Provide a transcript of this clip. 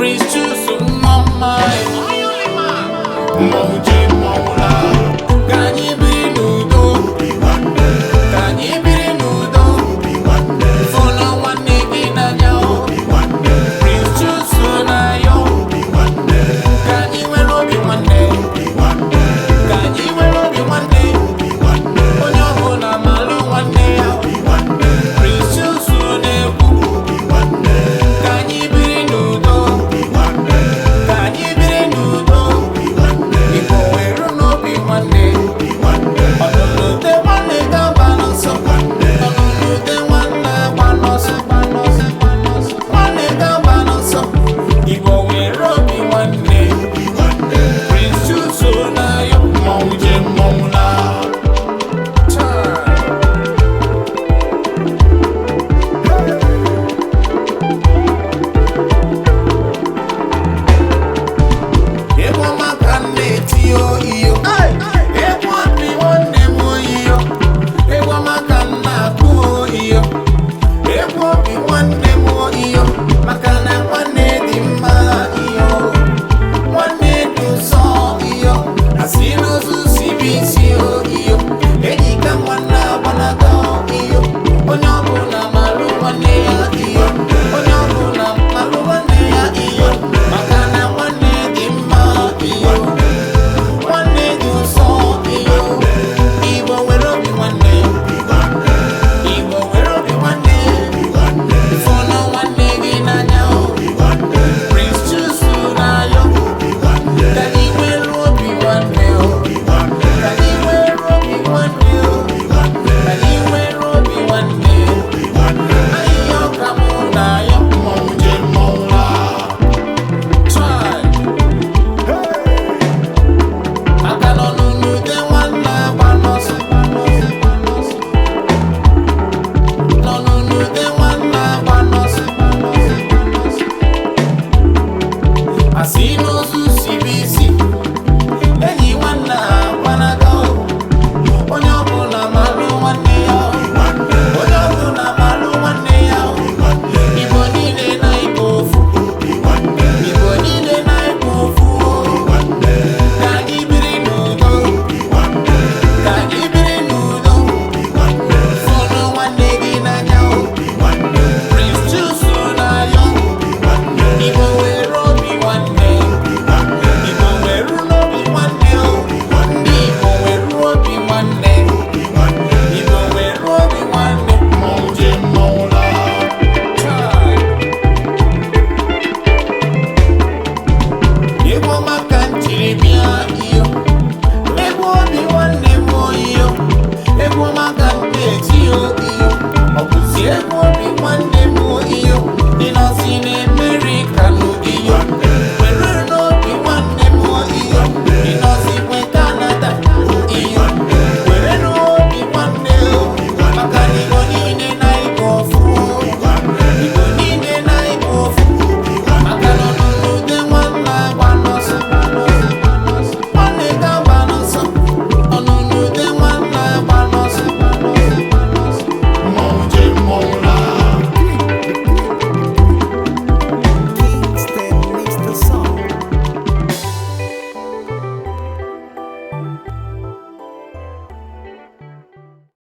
Prince Chusu mama Moji Mola Kanyi biri n'udo Kanyi biri n'udo Fono nwanne gị n'anya Prince Chusu na yo Kanyi nwere obi nwanne Kanyi nwere obi nwanne Onye ọbụla malụ nwanne ya Prince Chusu na-ekwu Kanyi biri n'udo Kanyi biri n'udo Igbo nwere n'obi nwanne Ọnụnụde nwanne ga-agba n'ọsọ Ọnụnụde nwanne agba n'ọsọ Nwanne ga-agba n'ọsọ Igbo nwere obi nwanne Prince Chusu na yo mmọnwụ je mmọnwụ la Egwu maka nne-eti oyiyo Egwu obi nwanne m oyiyo Egwu maka nna-akụ oyiyo Egwu obi nwanne m oyiyo Maka na nwanne dị mma iyo Nwanne dị nsọ iyo Asị n'ozu sibi isi oyiyo Enyi ka nwanne agbanaga iyo Onye ọbụla malụ nwanne ya iyo Onye ọbụla malụ nwanne ya iyo Maka na nwanne dị mma iyo Nwanne dị nsọ iyo Igbo nwere obi nwanne Igbo nwere obi nwanne Fono nwanne gị n'anya Prince Chusu na yo Kanyi nwere obi nwanne Kanyi nwere obi nwanne Kanyi nwere obi nwanne Ahịhịa ọka mụ na ya mmọnwụ je mmọnwụ la Try Aka nọ n'ụdị nwanne agba n'ọsọ Nọ n'ụdị nwanne agba n'ọsọ Asị n'ozu sibi isi Enyi nwanne agbanaga Onye ọbụla malụ nwanne ya Onye ọbụla malụ nwanne ya Igbo niile na Igbo ofu Igbo niile na Igbo ofu Ka anyị biri n'udo Ka anyị biri n'udo Fono nwanne gị n'anya Prince Chusu na yo Igbo nwere obi nwanne Igbo nwere n'obi nwanne Ndị Igbo nwere obi nwanne Igbo nwere obi nwanne Mmọnwụ je mmọnwụ la Igbo maka njiri bịa iyo Egwu obi nwanne m oyiyo Egwu maka nne-eti oyiyo Ọ bụzi egwu obi nwanne m oyiyo Dị n'ọsị na-eme